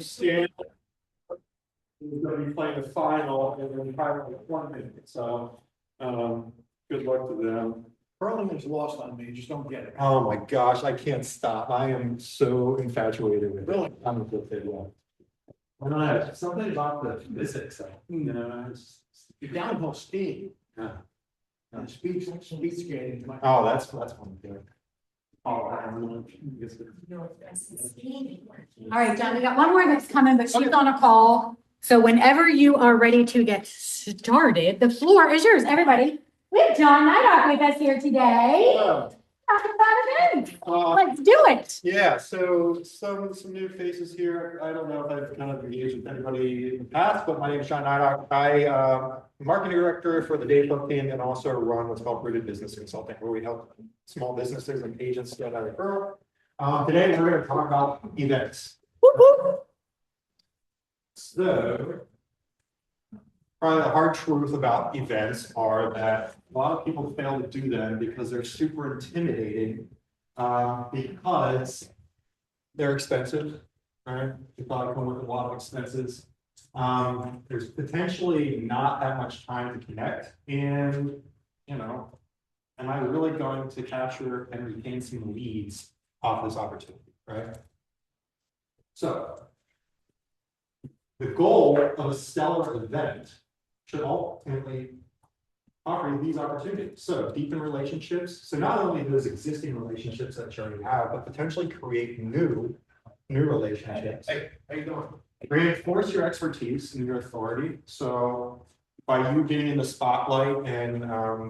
Stand. We're going to be playing the final and then final appointment. So, good luck to them. Burlington's lost on me, just don't get it. Oh my gosh, I can't stop. I am so infatuated with it. Really? I'm a good thing. I don't know, something about the physics, you know, You're downhill speed. yeah. And speed skating. Oh, that's one thing. Oh, I don't know. All right, John, we got one more that's coming, but she's on a call. So whenever you are ready to get started, the floor is yours, everybody. We have John Nayduch with us here today. Yeah. Talking about events. Let's do it. Yeah, so some new faces here. I don't know if I've kind of engaged with anybody in the past, but my name is John Nayduch. I'm marketing director for the Daybook team and also run what's called Rooted Business Consulting, where we help small businesses and agents get out of referral. Today we're going to talk about events. So, probably the hard truth about events are that a lot of people fail to do them because they're super intimidating, because they're expensive, right? They probably come with a lot of expenses. There's potentially not that much time to connect, and you know, am I really going to capture and retain some leads off this opportunity, right? So, the goal of a stellar event should ultimately offer you these opportunities. So deepen relationships. So not only those existing relationships that you already have, but potentially create new relationships. Hey, how you doing? Reinforce your expertise and your authority. So by you being in the spotlight and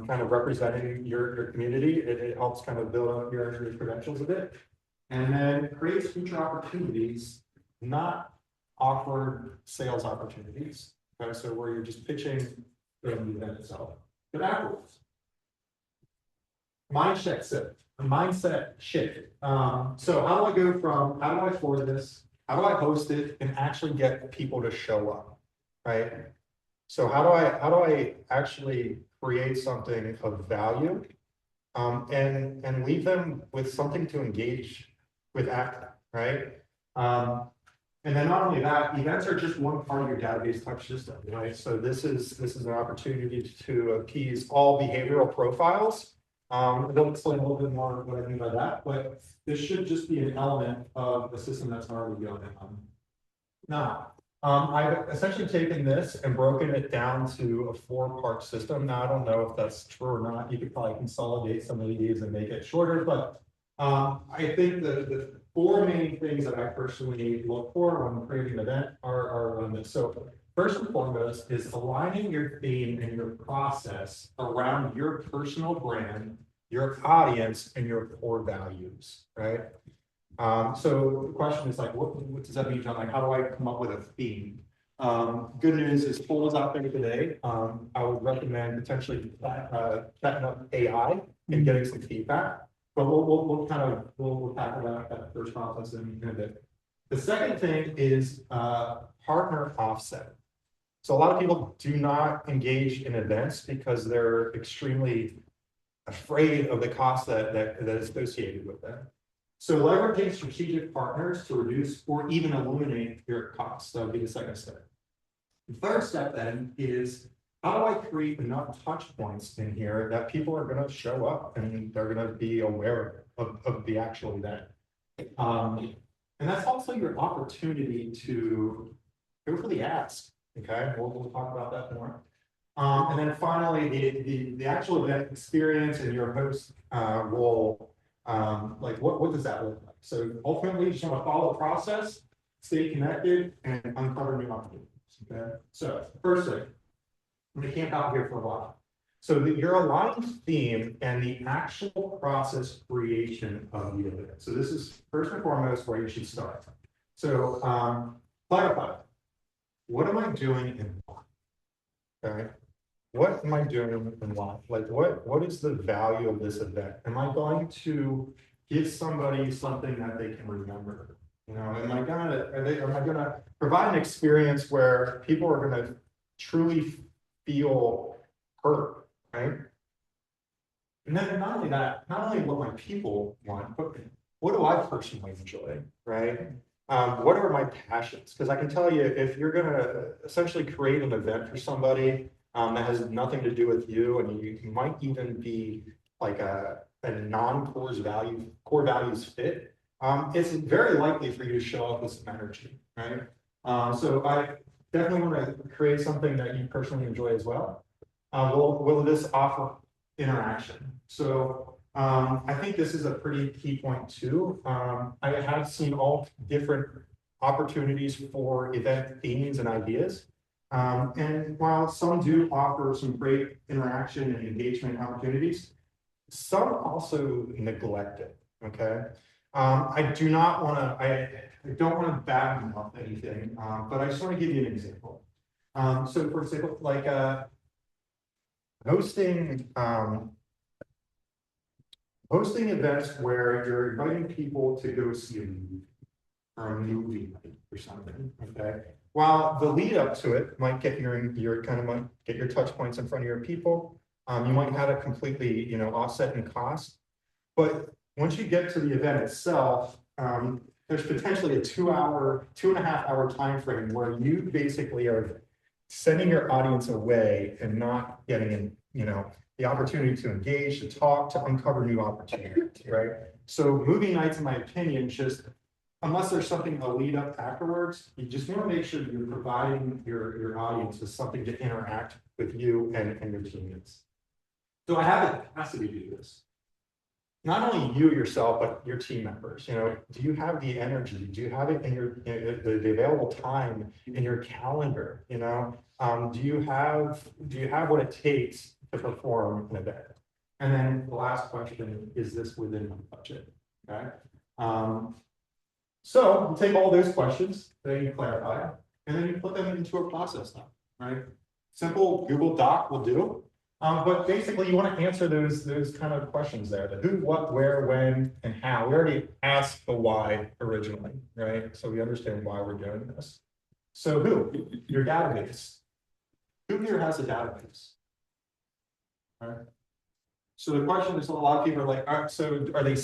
kind of representing your community, it helps kind of build up your credentials a bit. And then creates future opportunities, not awkward sales opportunities. Okay, so where you're just pitching the event itself, but afterwards. Mindset shift. So how do I go from how do I forward this? How do I host it and actually get people to show up? Right. So how do I actually create something of value, and leave them with something to engage with after, right? And then not only that, events are just one part of your database touch system, right? So this is an opportunity to appease all behavioral profiles. We'll explain a little bit more what I mean by that, but this should just be an element of a system that's already going on. Now, I've essentially taken this and broken it down to a 4-part system. Now, I don't know if that's true or not. You could probably consolidate some of these and make it shorter, but I think the 4 main things that I personally look for when creating an event are on this. So first and foremost is aligning your theme and your process around your personal brand, your audience, and your core values, right? So the question is like, what does that mean, John? Like, how do I come up with a theme? Good news is tools out there today. I would recommend potentially setting up AI and getting some feedback. But we'll tackle that first process in a bit. The second thing is partner offset. So a lot of people do not engage in events because they're extremely afraid of the cost that is associated with them. So leveraging strategic partners to reduce or even eliminate your costs. That would be the second step. The third step then is, how do I create enough touch points in here that people are going to show up and they're going to be aware of the actual event? And that's also your opportunity to go for the ask. Okay, we'll talk about that more. And then finally, the actual event experience and your host role. Like what does that look like? So ultimately, you just want to follow the process, stay connected, and uncover new opportunities. Okay, so first thing. I'm going to camp out here for a while. So your aligned theme and the actual process creation of the event. So this is first and foremost where you should start. So clarify. What am I doing and why? Okay. What am I doing and why? Like what is the value of this event? Am I going to give somebody something that they can remember? You know, am I gonna provide an experience where people are gonna truly feel heard, right? And then not only what my people want, but what do I personally enjoy, right? what are my passions? Because I can tell you, if you're gonna essentially create an event for somebody that has nothing to do with you, and you might even be like a non-core core values fit, it's very likely for you to show up with some energy, right? So I definitely want to create something that you personally enjoy as well. Will this offer interaction? So I think this is a pretty key point too. I have seen all different opportunities for event themes and ideas. And while some do offer some great interaction and engagement opportunities, some also neglect it, okay? I do not want to, I don't want to badmouth anything, but I just want to give you an example. So for example, like hosting hosting events where you're inviting people to go see a movie or a movie night or something, okay? While the lead up to it might get your kind of might get your touch points in front of your people, you might have it completely, you know, offset in cost. But once you get to the event itself, there's potentially a 2.5 hour time frame where you basically are sending your audience away and not getting, you know, the opportunity to engage, to talk, to uncover new opportunities, right? So movie nights, in my opinion, just unless there's something to lead up afterwards, you just want to make sure that you're providing your audience with something to interact with you and your teammates. So I have the capacity to do this. Not only you yourself, but your team members. You know, do you have the energy? Do you have it in your the available time in your calendar? You know, do you have what it takes to perform an event? And then the last question is this within my budget? Okay. So you take all those questions, then you clarify, and then you put them into a process now, right? Simple Google Doc will do. But basically you want to answer those kind of questions there, the who, what, where, when, and how. We already asked the why originally, right? So we understand why we're doing this. So who? Your database. Who here has a database? All right. So the question is, a lot of people are like, all right, so are they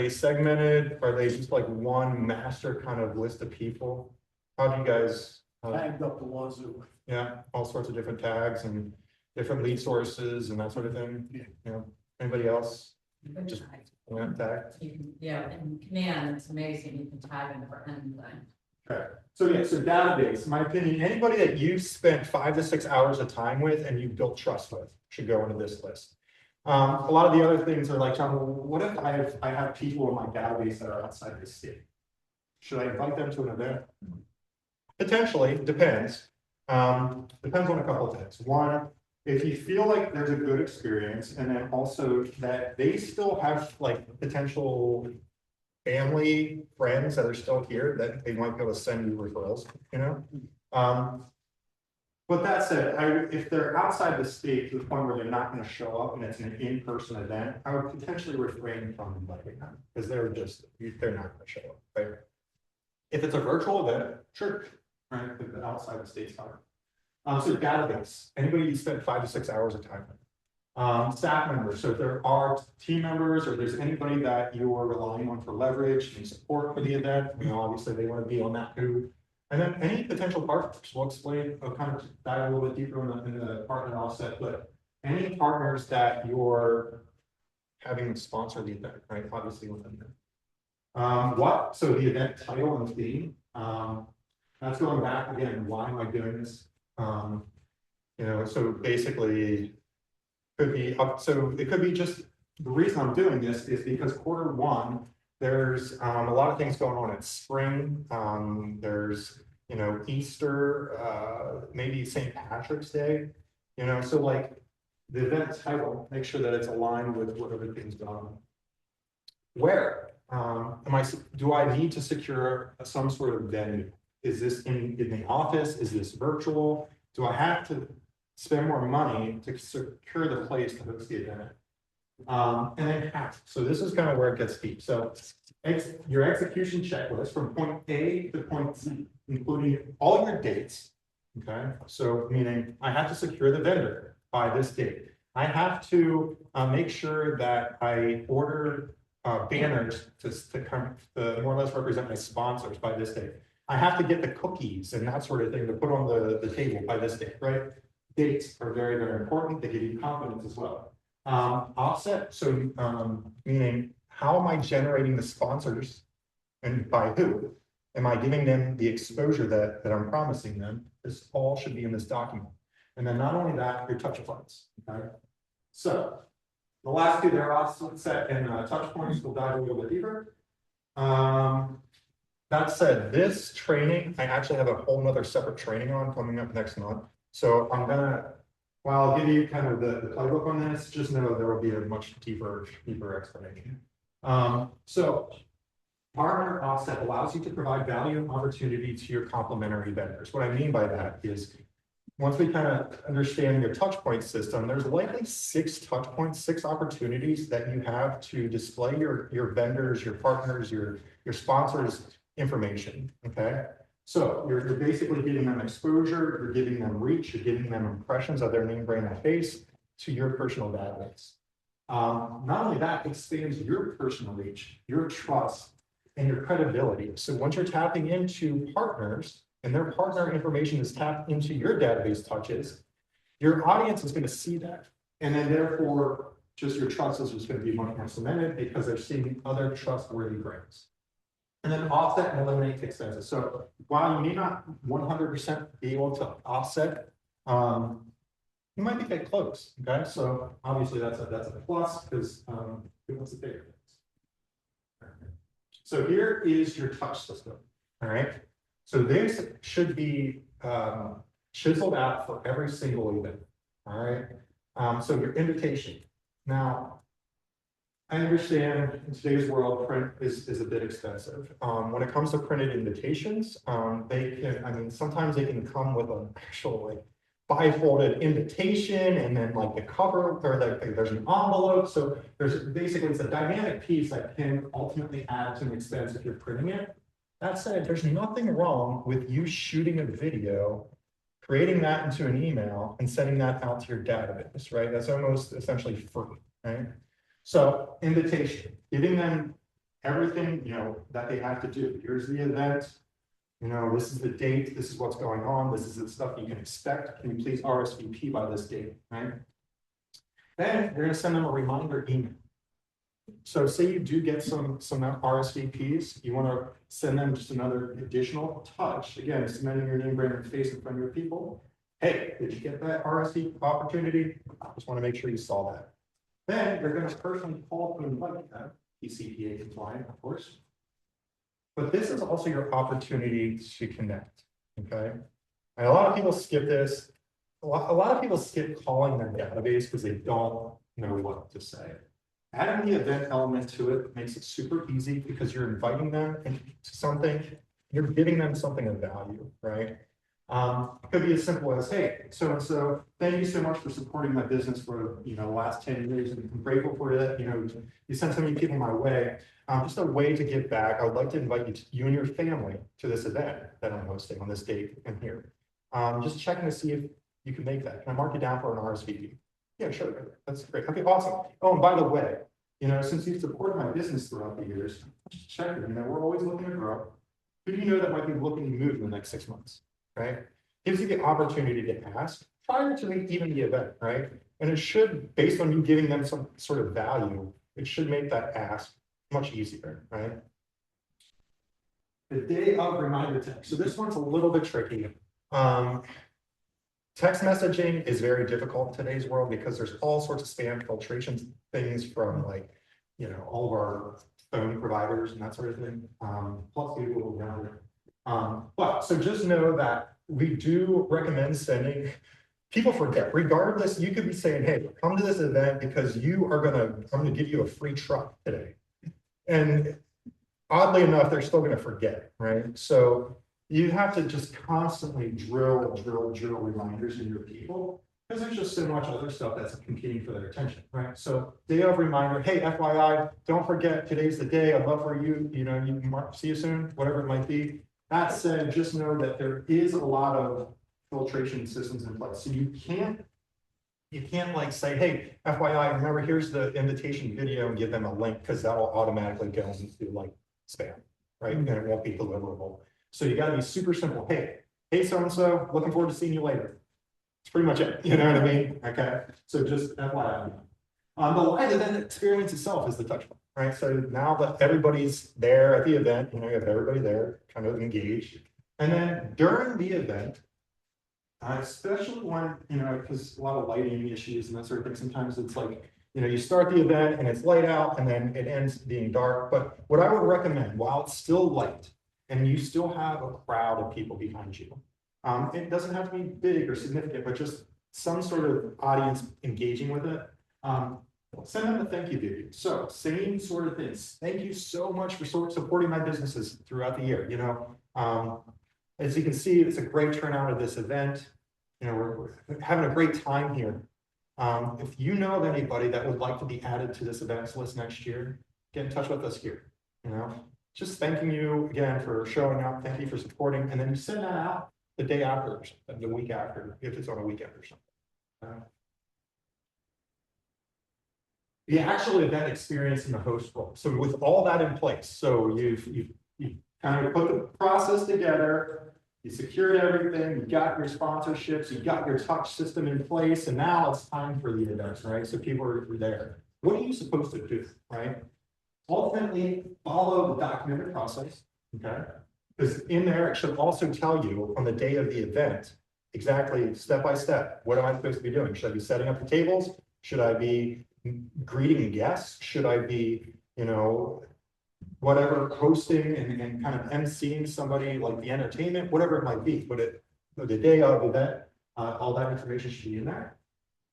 segmented? Are they just like one master kind of list of people? How do you guys? Tagged up the wazoo. Yeah, all sorts of different tags and different lead sources and that sort of thing. Yeah. You know, anybody else? Just tag. Yeah, in command, it's amazing, you can tag them for anything. Okay. So yeah, so database, in my opinion, anybody that you've spent 5 to 6 hours of time with and you've built trust with should go into this list. A lot of the other things are like, John, what if I have people in my database that are outside the state? Should I invite them to an event? Potentially, depends. Depends on a couple of things. One, if you feel like there's a good experience, and then also that they still have like potential family, friends that are still here, that they might be able to send you referrals, you know? But that said, if they're outside the state to the point where they're not going to show up and it's an in-person event, I would potentially refrain from inviting them because they're not going to show up, right? If it's a virtual event, sure, right? If it's outside the state's fine. So database, anybody you spent 5 to 6 hours of time with. Staff members, so if there are team members or there's anybody that you're relying on for leverage and support for the event, you know, obviously they want to be on that too. And then any potential partners, we'll explain, I'll kind of dive a little bit deeper in the partner offset, but any partners that you're having sponsor the event, right? Obviously within them. What? So the event title and theme. That's going back again. Why am I doing this? You know, so basically, could be up. So it could be just the reason I'm doing this is because Q1. There's a lot of things going on. It's spring. There's, you know, Easter, maybe St. Patrick's Day, you know, so like the event title, make sure that it's aligned with what everything's going on. Where do I need to secure some sort of venue? Is this in the office? Is this virtual? Do I have to spend more money to secure the place to host the event? And then how. So this is kind of where it gets deep. So your execution checklist from point A to point Z, including all your dates. Okay, so meaning I have to secure the vendor by this date. I have to make sure that I order banners to come, to more or less represent my sponsors by this date. I have to get the cookies and that sort of thing to put on the table by this date, right? Dates are very, very important. They give you confidence as well. Offset, so meaning how am I generating the sponsors and by who? Am I giving them the exposure that I'm promising them? This all should be in this document. And then not only that, your touch points, okay? So the last two there, offset and touch points, we'll dive a little bit deeper. That said, this training, I actually have a whole nother separate training on coming up next month. So I'm gonna, while I'll give you kind of the playbook on this, just know there will be a much deeper explanation. So partner offset allows you to provide value and opportunity to your complementary vendors. What I mean by that is, once we kind of understand your touch point system, there's likely 6 touch points, 6 opportunities that you have to display your vendors, your partners, your sponsors information. Okay. So you're basically giving them exposure, you're giving them reach, you're giving them impressions of their name, brand, and face to your personal database. Not only that, it expands your personal reach, your trust, and your credibility. So once you're tapping into partners and their partner information is tapped into your database touches, your audience is going to see that. And then therefore, just your trust is just going to be much more cemented because they're seeing other trustworthy brands. And then offset and eliminate expenses. So while you may not 100% be able to offset, you might be getting close. Okay, so obviously that's a plus because who wants to pay for things? So here is your touch system. All right. So this should be chiseled out for every single event. All right. So your invitation. Now, I understand in today's world, print is a bit expensive. When it comes to printed invitations, they can, I mean, sometimes they can come with an actual like bifolded invitation and then like the cover or there's an envelope. So there's basically, it's a dynamic piece that can ultimately add to an expense if you're printing it. That said, there's nothing wrong with you shooting a video, creating that into an email and sending that out to your database, right? That's almost essentially free, right? So invitation, giving them everything, you know, that they have to do. Here's the event, you know, this is the date, this is what's going on, this is the stuff you can expect. Can you please RSVP by this date, right? Then you're gonna send them a reminder email. So say you do get some RSVPs, you wanna send them just another additional touch. Again, cementing your name, brand, and face in front of your people. Hey, did you get that RSVP opportunity? I just wanna make sure you saw that. Then you're going to personally call to invite them, CPA compliant, of course. But this is also your opportunity to connect, okay? And a lot of people skip this. A lot of people skip calling their database because they don't know what to say. Adding the event element to it makes it super easy because you're inviting them into something, you're giving them something of value, right? It could be as simple as, hey, so thank you so much for supporting my business for, you know, the last 10 years, and I'm grateful for that. You know, you sent so many people my way. Just a way to give back. I would like to invite you and your family to this event that I'm hosting on this date and here. Just checking to see if you can make that. Can I mark you down for an RSVP? Yeah, sure. That's great. Okay, awesome. Oh, and by the way, you know, since you've supported my business throughout the years, just check it. You know, we're always looking to grow. Who do you know that might be looking to move in the next 6 months? Right? Gives you the opportunity to ask prior to even the event, right? And it should, based on you giving them some sort of value, it should make that ask much easier, right? The day of reminder text. So this one's a little bit tricky. Text messaging is very difficult in today's world because there's all sorts of spam filtration things from like, you know, all of our phone providers and that sort of thing. Plus Google, but so just know that we do recommend sending. People forget, regardless, you could be saying, hey, come to this event because I'm gonna give you a free truck today. And oddly enough, they're still gonna forget, right? So you have to just constantly drill reminders in your people because there's just so much other stuff that's competing for their attention, right? So day of reminder, hey, FYI, don't forget today's the day. I'd love for you, you know, you can see you soon, whatever it might be. That said, just know that there is a lot of filtration systems in place. So you can't you can't like say, hey, FYI, remember, here's the invitation video and give them a link, because that'll automatically go into like spam, right? And it won't be deliverable. So you gotta be super simple. Hey, so-and-so, looking forward to seeing you later. It's pretty much it, you know what I mean? Okay, so just FYI. The live event experience itself is the touch point, right? So now that everybody's there at the event, you have everybody there kind of engaged. And then during the event, especially when, because a lot of lighting issues and that sort of thing, sometimes it's like, you start the event and it's light out and then it ends being dark. But what I would recommend, while it's still light and you still have a crowd of people behind you, it doesn't have to be big or significant, but just some sort of audience engaging with it. Send them a thank you video. So same sort of things. Thank you so much for supporting my businesses throughout the year. As you can see, it's a great turnout of this event. We're having a great time here. If you know of anybody that would like to be added to this events list next year, get in touch with us here. Just thanking you again for showing up. Thank you for supporting. And then you send that out the day after or something, the week after, if it's on a weekend or something. The actual event experience in the host role. So with all that in place, so you've kind of put the process together, you secured everything, you got your sponsorships, you got your touch system in place, and now it's time for the events, right? So people are there. What are you supposed to do, right? Ultimately, follow the documented process, okay? Because in there, it should also tell you on the day of the event, exactly step by step, what am I supposed to be doing? Should I be setting up the tables? Should I be greeting guests? Should I be, whatever, hosting and kind of emceeing somebody, like the entertainment, whatever it might be, but the day of the event, all that information should be in there.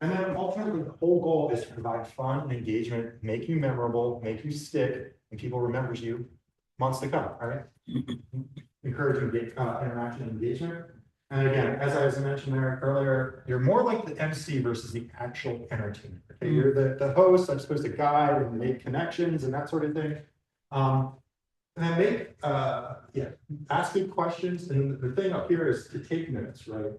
And then ultimately, the whole goal is to provide fun and engagement, make you memorable, make you stick, and people remembers you months to come, all right? Encouraging interaction and engagement. And again, as I was mentioned there earlier, you're more like the MC versus the actual entertainer. Okay, you're the host that's supposed to guide and make connections and that sort of thing. And then ask good questions. And the thing up here is to take notes, right?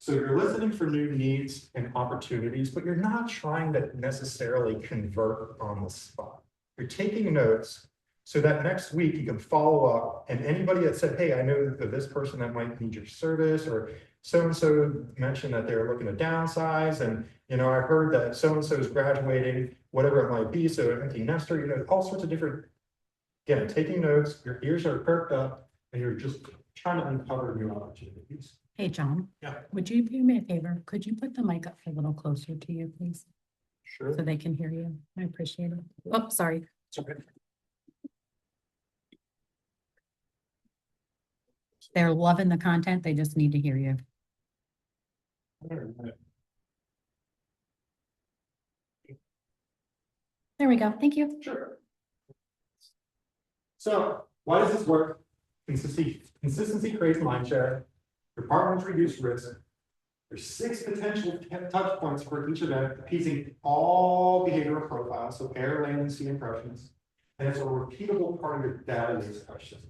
So you're listening for new needs and opportunities, but you're not trying to necessarily convert on the spot. You're taking notes so that next week you can follow up, and anybody that said, hey, I know that this person that might need your service, or so-and-so mentioned that they're looking to downsize, and I heard that so-and-so is graduating, whatever it might be, so an empty nester, all sorts of different, again, taking notes, your ears are perked up, and you're just trying to uncover new opportunities. Hey, John. Yeah. Would you do me a favor? Could you put the mic up a little closer to you, please? Sure. So they can hear you. I appreciate it. Oh, sorry. It's okay. They're loving the content. They just need to hear you. There we go. Thank you. Sure. So why does this work? Consistency creates mind share. Departments reduce risk. There's 6 potential touch points for each event, appeasing all behavioral profiles, so air, land, and sea impressions. And it's a repeatable part of your database touch system.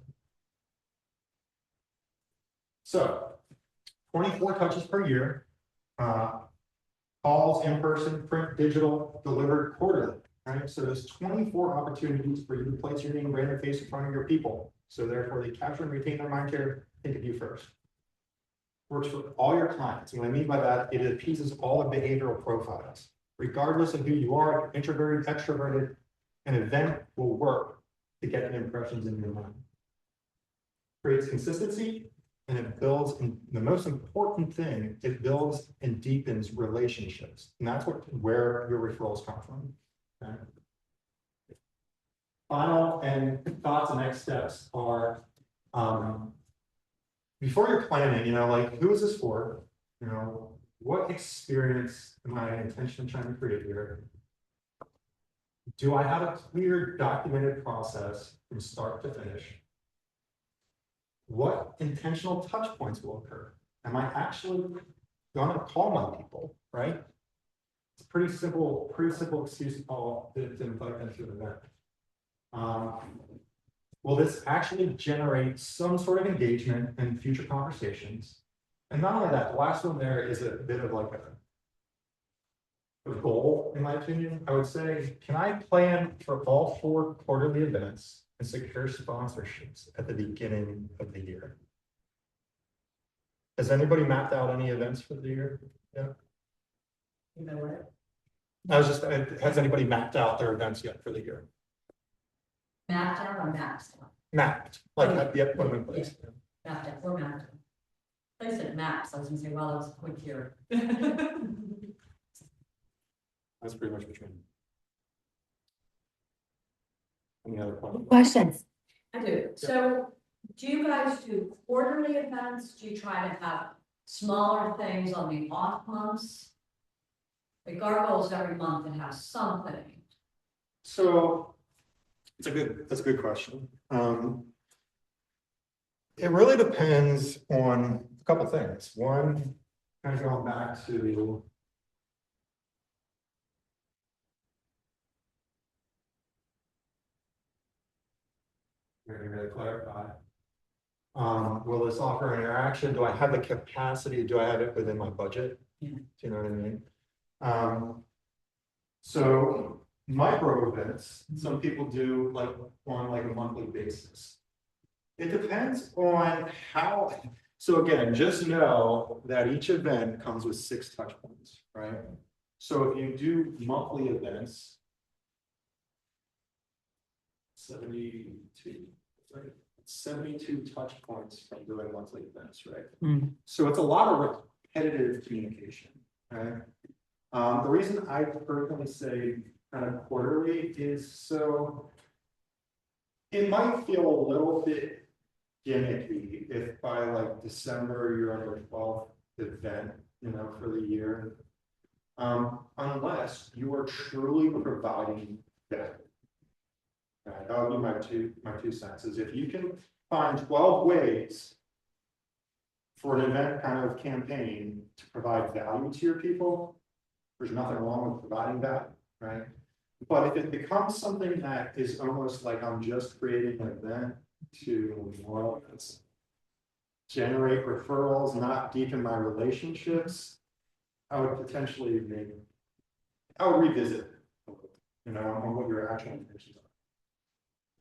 So 24 touches per year, calls, in person, print, digital, delivered quarterly, right? So there's 24 opportunities for you to place your name, brand, and face in front of your people. So therefore they capture and retain their mind share, think of you first. Works for all your clients. And what I mean by that, it appeases all the behavioral profiles. Regardless of who you are, introverted, extroverted, an event will work to get the impressions in your mind. Creates consistency, and it builds, and the most important thing, it builds and deepens relationships. And that's where your referrals come from. Okay? Final and thoughts and next steps are, before you're planning, like, who is this for? What experience am I intentionally trying to create here? Do I have a clear documented process from start to finish? What intentional touch points will occur? Am I actually going to call my people, right? It's a pretty simple excuse to call to invite them to an event. Will this actually generate some sort of engagement in future conversations? And not only that, the last one there is a bit of like a goal, in my opinion, I would say, can I plan for all 4 quarterly events and secure sponsorships at the beginning of the year? Has anybody mapped out any events for the year? Yeah, You know what? I was just, has anybody mapped out their events yet for the year? Mapped out or mapped out? Mapped, like at the upcoming place. Mapped out, we're mapped out. I said maps, I was gonna say, well, that was a quick here. That's pretty much between. Any other questions? Questions? I do. So do you guys do quarterly events? Do you try to have smaller things on the off months? Like our goal is every month it has something. So that's a good question. It really depends on a couple things. One, kind of going back to. Really clarify. Will this offer interaction? Do I have the capacity? Do I have it within my budget? Yeah. Do you know what I mean? So micro events, some people do like on like a monthly basis. It depends on how, so again, just know that each event comes with 6 touch points, right? So if you do monthly events, 72, right? 72 touch points from doing monthly events, right? So it's a lot of repetitive communication, right? The reason I personally say kind of quarterly is so it might feel a little bit gimmicky if by like December you're on your 12th event, you know, for the year, unless you are truly providing value. That would be my two cents. Is if you can find 12 ways for an event kind of campaign to provide value to your people, there's nothing wrong with providing that, right? But if it becomes something that is almost like I'm just creating an event to, well, it's generate referrals, not deepen my relationships, I would potentially I would revisit, you know, on what your actual intentions are.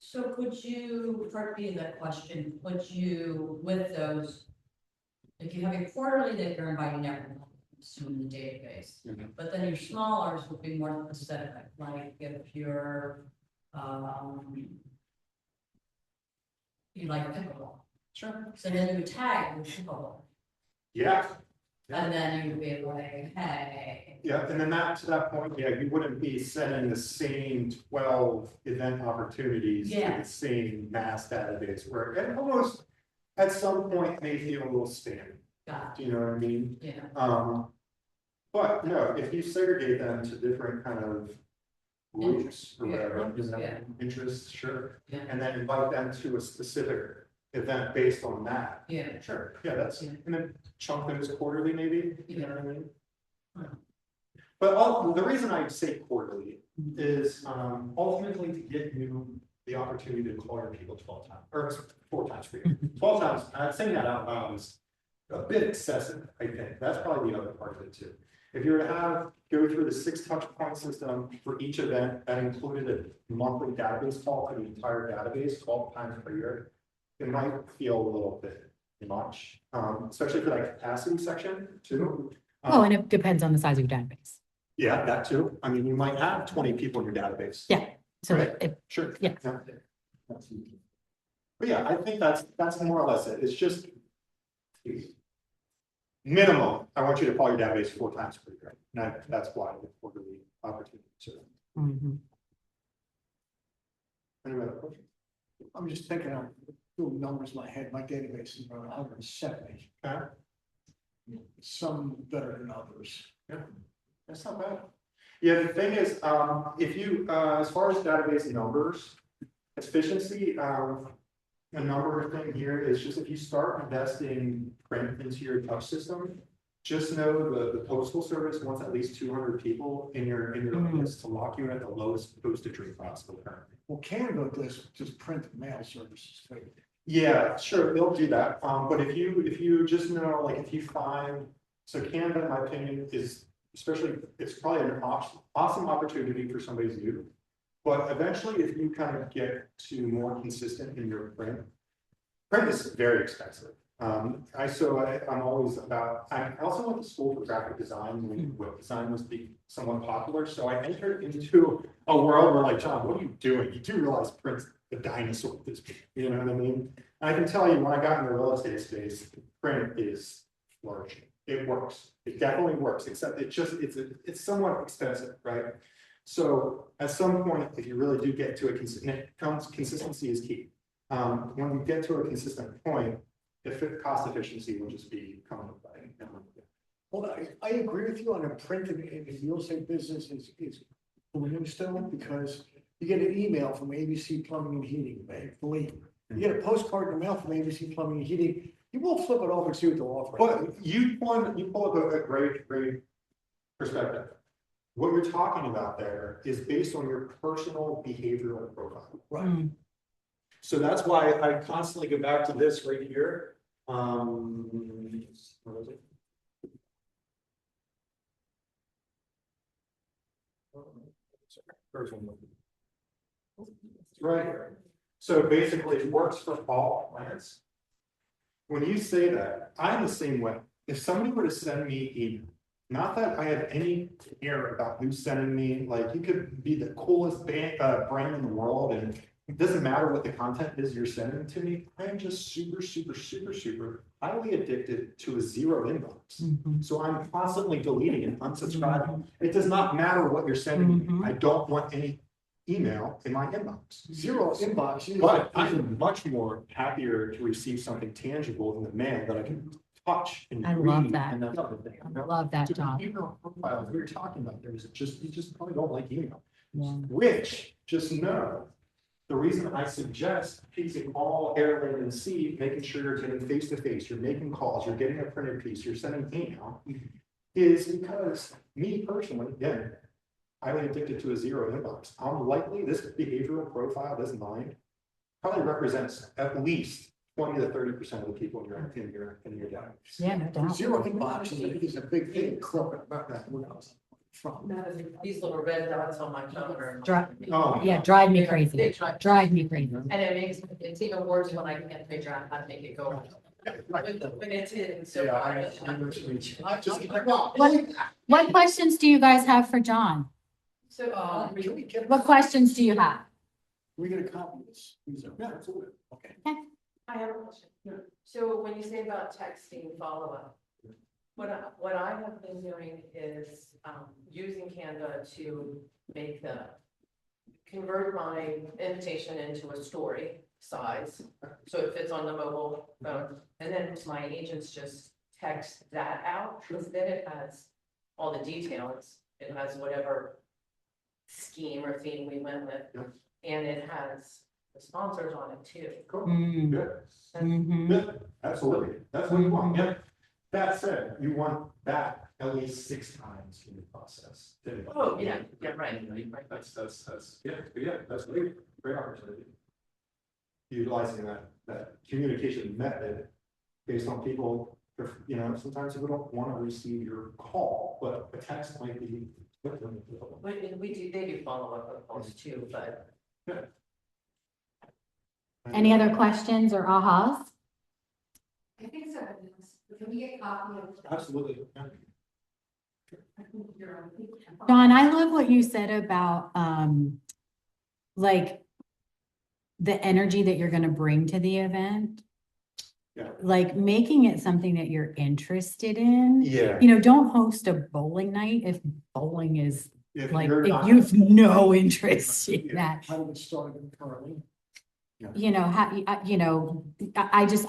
So could you, for me, that question, could you, with those, if you have a quarterly that you're inviting everyone, assume the database, but then your smallers would be more specific, like if you're, you like pickleball. Sure. So then you would tag with pickleball. Yeah. And then you would be like, hey. Yeah, and then that to that point, yeah, you wouldn't be sending the same 12 event opportunities to the same mass database where it almost at some point may feel a little spammy. Do you know what I mean? Yeah. But no, if you segregate them to different kind of groups or whatever, interests, sure. Yeah. And then invite them to a specific event based on that. Yeah. Sure, yeah, that's, and then chunk those quarterly maybe, you know what I mean? But the reason I say quarterly is ultimately to get you the opportunity to call your people 12 times, or 4 times for you. 12 times, saying that out loud is a bit excessive, I think. That's probably the other part of it too. If you were to go through the 6 touch point system for each event that included a monthly database call for the entire database 12 times per year, it might feel a little bit much, especially for that capacity section too. Oh, and it depends on the size of your database. Yeah, that too. I mean, you might have 20 people in your database. Yeah. So Right. Sure. Yeah. But yeah, I think that's more or less it. It's just minimum. I want you to call your database 4 times per year. And that's why the quarterly opportunity. So, any other questions? I'm just thinking, I'm doing numbers in my head, my database is around 170. Okay. Some better than others. Yeah, that's not bad. Yeah, the thing is, if you, as far as database numbers, efficiency, a number thing here is just if you start investing print into your touch system, just know the postal service wants at least 200 people in your list to lock you in at the lowest postage rate possible currently. Well, Canada does just print mail services too. Yeah, sure, they'll do that. But if you just know, like if you find, so Canada, in my opinion, is especially, it's probably an awesome opportunity for somebody's youth. But eventually, if you kind of get to more consistent in your print is very expensive. I'm always about, I also went to school for graphic design when web design was somewhat popular. So I entered into a world where like, John, what are you doing? You do realize print's the dinosaur at this point, you know what I mean? And I can tell you when I got in the real estate space, print is flourishing. It works. It definitely works, except it's somewhat expensive, right? So at some point, if you really do get to consistency is key. When you get to a consistent point, cost efficiency will just be coming by. Well, I agree with you on the print in the real estate business is booming still, because you get an email from ABC Plumbing and Heating, right? Believe me. You get a postcard in the mail from ABC Plumbing and Heating, you won't flip it over and see what they'll offer. But you pull up a great perspective. What you're talking about there is based on your personal behavioral profile. Right. So that's why I constantly go back to this right here. What was it? Right here. So basically it works for all clients. When you say that, I'm the same way. If somebody were to send me email, not that I have any care about who's sending me, like you could be the coolest brand in the world and it doesn't matter what the content is you're sending to me. I am just super highly addicted to a zero inbox. So I'm constantly deleting and unsubscribing. It does not matter what you're sending me. I don't want any email in my inbox. Zero inbox. But I'm much more happier to receive something tangible in the mail that I can touch and I read. love that. And that other thing. I love that, John. Email profiles we were talking about, you just probably don't like email. Yeah. Which, just know, the reason I suggest piecing all air, land, and sea, making sure you're getting face to face, you're making calls, you're getting a printed piece, you're sending email, is because me personally, again, highly addicted to a zero inbox. I'm likely, this behavioral profile, this mind, probably represents at least 20 to 30% of the people in your database. Yeah, no doubt. Zero inbox is a big thing. Corporate about that. From. These little red dots on my phone are. Oh. Yeah, drive me crazy. They drive- Drive me crazy. And it's even worse when I can't figure out how to make it go. When it's hidden, so. Yeah, I just What questions do you guys have for John? So, Can we get, What questions do you have? can we get a copy of this? Yeah, absolutely. Okay. I have a question. So when you say about texting follow-up, what I have been doing is using Canva to convert my invitation into a story size. So it fits on the mobile phone. And then my agents just text that out, because then it has all the details. It has whatever scheme or theme we went with. Yep. And it has the sponsors on it too. Cool. Mm. Good. Mhm. Yeah, absolutely. That's what you want. Yeah. That said, you want that at least 6 times in the process. Oh, yeah, right. That's that's great opportunity. Utilizing that communication method based on people, sometimes people don't want to receive your call, but a text might be. But they do follow up with calls too, but. Any other questions or ahas? I think so. Can we get a copy of? Absolutely. John, I love what you said about, like the energy that you're going to bring to the event. Yeah. Like making it something that you're interested in. Yeah. Don't host a bowling night if bowling is If like, you're if not- you've no interest in Yeah. that. How did it start currently? I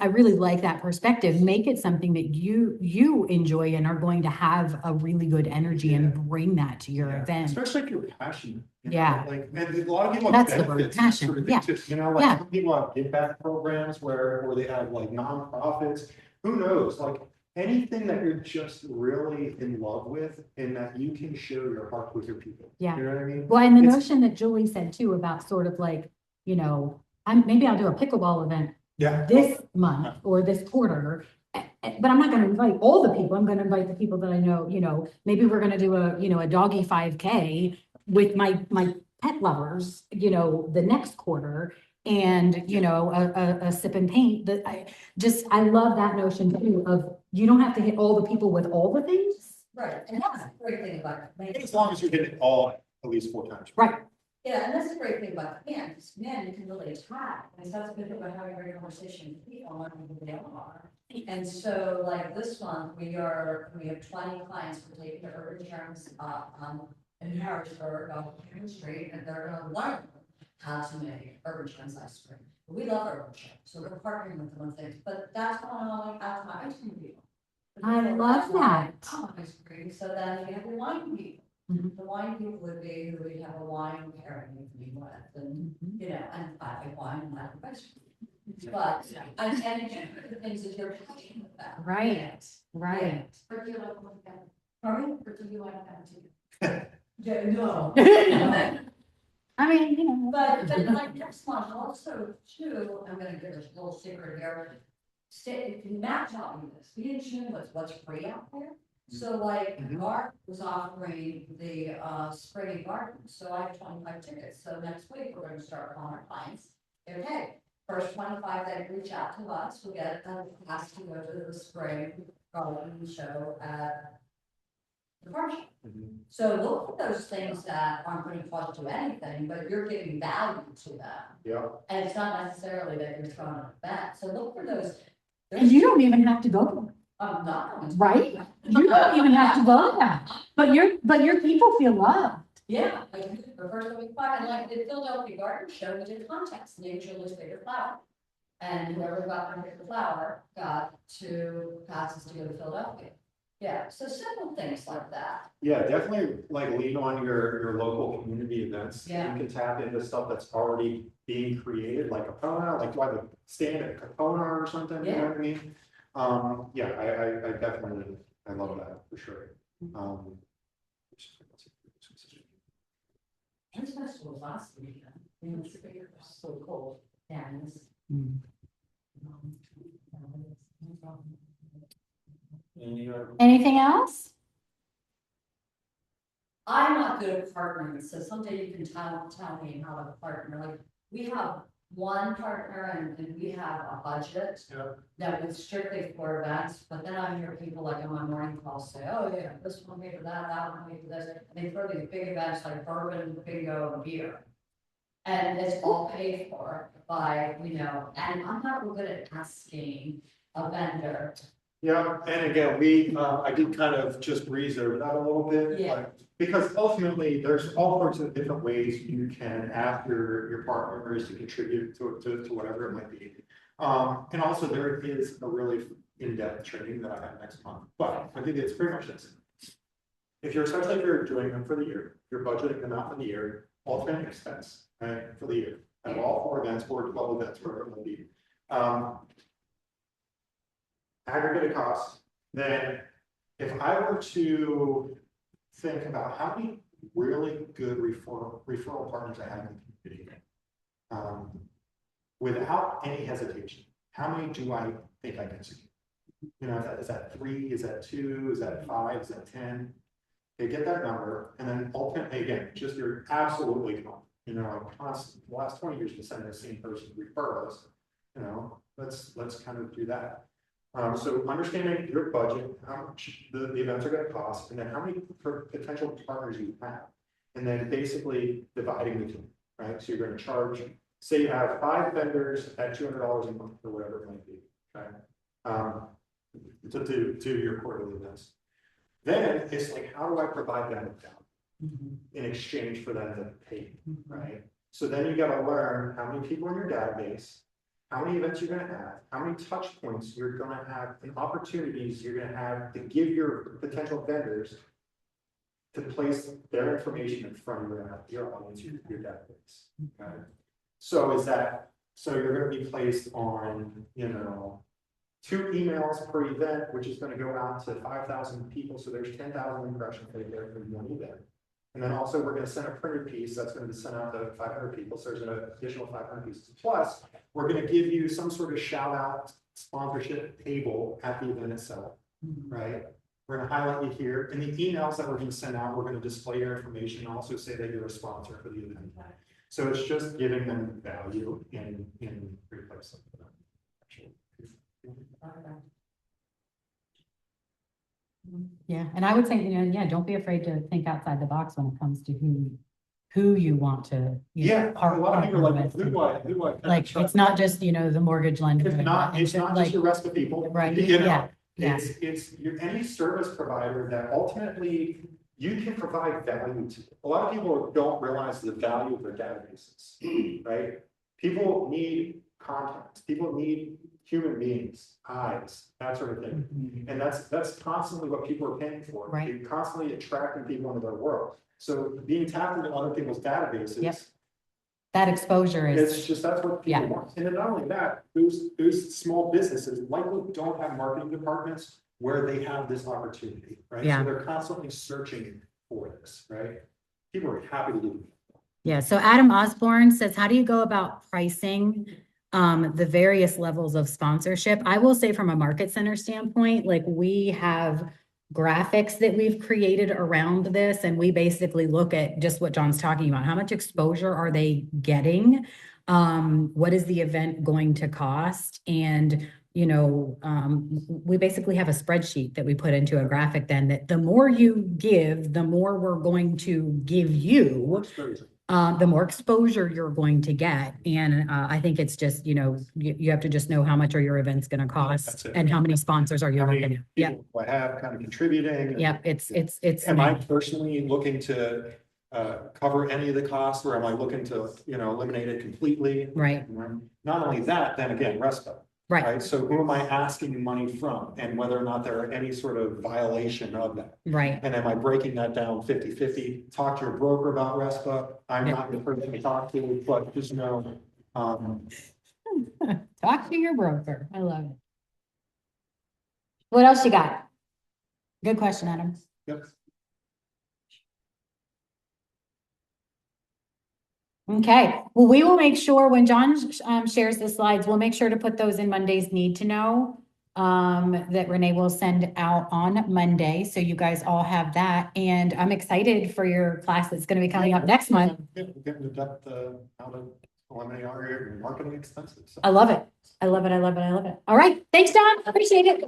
really like that perspective. Make it something that you enjoy and are going to have a really good energy and bring that to your Yeah. event. Especially if you're passionate. Yeah. Like, and a lot of people. That's have the word, benefits and passion. sort of thing Yeah. too. Like Yeah. some people have give back programs where they have like nonprofits. Who knows? Like anything that you're just really in love with and that you can share your heart with your people. Yeah. You know what I mean? Well, and the It's- notion that Julie said too about sort of like, maybe I'll do a pickleball event Yeah. this month or this quarter. But I'm not gonna invite all the people. I'm gonna invite the people that I know, maybe we're gonna do a doggy 5K with my pet lovers, the next quarter. And, a sip and paint that I love that notion too of, you don't have to hit all the people with all the things. Right, and that's the great thing about it. As long as you hit it all at least 4 times. Right. Yeah, and that's the great thing about the man, because man, you can really attack, and that's the good thing about having a great conversation with people, on who they are. And so like this month, we have 20 clients who are taking their urban insurance, in Harrisburg, on King Street, and they're gonna learn how to make urban insurance ice cream. We love urban insurance, so we're partnering with them on things, but that's going on out of my ice cream people. I love that. Ice cream, so then you have your wine people. Mhm. The wine people would be who we have a wine pairing with me with, and, and I like wine and I like ice cream. But, and again, the things that you're passionate about. Right, right. Or do you like one better? Pardon? Or do you like that too? Yeah, no. I mean, But like next month also too, I'm gonna give a little secret here. Stay, Matt taught me this, be in tune with what's free out there. So like, Art was offering the spring garden, so I have 25 tickets, so next week we're gonna start calling our clients. Okay, first 25 that reach out to us, will get a pass to go to the spring garden show at the farm shop. So look at those things that aren't gonna cost you anything, but you're giving value to them. Yeah. And it's not necessarily that you're throwing an event, so look for those. and you don't even have to go to them, I'm not. going to- right? You don't even have to go to that, but your people feel loved. Yeah, like the first week, and like the Philadelphia Garden Show, we did a contest, name your least favorite flower. And whoever got my favorite flower got 2 passes to go to Philadelphia. Yeah, so simple things like that. Yeah, definitely like lean on your local community events. Yeah. You can tap into stuff that's already being created, like Capona, like do I have a stand at Capona or something, you know what I mean? Yeah, I definitely, I love that for sure. This festival was last weekend, and it's so cold, and it's. Anything else? I'm not good at partnering, so someday you can tell me how to partner, like, we have one partner and we have a budget. Yeah. That was strictly for events, but then I hear people like on my morning call say, oh yeah, this one paid for that one paid for this, and they throw these big events like bourbon, bingo, and beer. And it's all paid for by, and I'm not real good at asking a vendor. Yeah, and again, I did kind of just breeze over that a little bit. Yeah. like, Because ultimately, there's all sorts of different ways you can ask your partners to contribute to whatever it might be. And also there is a really in-depth training that I have next month, but I think it's pretty much this. If you're essentially, if you're doing them for the year, you're budgeting them out for the year, alternate expense, right, for the year. And all 4 events, 12 events, whatever it might be. Aggregated cost, then if I were to think about how many really good referral partners I have in the community, without any hesitation, how many do I think I can secure? Is that 3, is that 2, is that 5, is that 10? Okay, get that number, and then ultimately, again, just you're absolutely constant, the last 20 years, been sending the same person referrals, let's kind of do that. So understanding your budget, how much the events are gonna cost, and then how many potential partners you have. And then basically dividing the two, right? So you're gonna charge, say you have 5 vendors at $200 a month or whatever it might be, okay? To do your quarterly events. Then it's like, how do I provide them with value in exchange for them to pay, right? So then you gotta learn how many people in your database, how many events you're gonna have, how many touch points you're gonna have, and opportunities you're gonna have to give your potential vendors to place their information in front of your audience, your database. Okay. So you're gonna be placed on, 2 emails per event, which is gonna go out to 5,000 people, so there's 10,000 impressions right there for one event. And then also, we're gonna send a printed piece that's gonna be sent out to 500 people, so there's an additional 500 pieces. Plus, we're gonna give you some sort of shout out sponsorship table at the event itself, right? We're gonna highlight you here. In the emails that we're gonna send out, we're gonna display your information and also say that you're a sponsor for the event. So it's just giving them value in replace of them. Yeah, and I would say, yeah, don't be afraid to think outside the box when it comes to who you want to. Yeah, a lot of people are like, who do I? Like, it's not just, the mortgage lender. It's not just like, your rest of people. Right, You know, yeah. It's any service provider that ultimately you can provide value to. A lot of people don't realize the value of their databases, right? People need context, people need human beings, eyes, that sort of thing. Mhm. And that's constantly what people are paying for. Right. You're constantly attracting people into their world. So being tapped into other people's databases. Yep. That exposure It's is, just, that's what people Yeah. want. And then not only that, those small businesses likely don't have marketing departments where they have this opportunity, right? Yeah. So they're constantly searching for this, right? People are happy to do. yeah. So Adam Osborne says, how do you go about pricing the various levels of sponsorship? I will say from a market center standpoint, like we have graphics that we've created around this, and we basically look at just what John's talking about. How much exposure are they getting? What is the event going to cost? And we basically have a spreadsheet that we put into a graphic then that the more you give, the more we're going to give you, the more exposure you're going to get. And I think it's just, you have to just know how much are your events going to That's cost it. and how many sponsors are you How looking many at? Yeah, people do I have kind of contributing? yeah, it's. Am I personally looking to cover any of the costs, or am I looking to, eliminate it completely? Right, Not only that, then again, RESPA. right, Right, so who am I asking money from, and whether or not there are any sort of violation of that? right. And am I breaking that down 50-50? Talk to your broker about RESPA. I'm Yeah. not the person to talk to, but just know, Talk to your broker. I love it. What else you got? Good question, Adam. yep. Okay, well, we will make sure when John shares the slides, we'll make sure to put those in Monday's need to know that Renee will send out on Monday. So you guys all have that. And I'm excited for your class that's going to be coming up next month. Getting to depth, how to eliminate our marketing expenses. So. I love it. I love it. I love it. I love it. All right. Thanks, John. Appreciate it.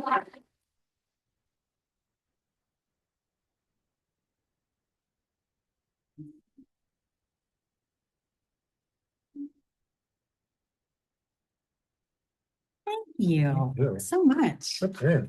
Thank you Yeah. so much. Okay.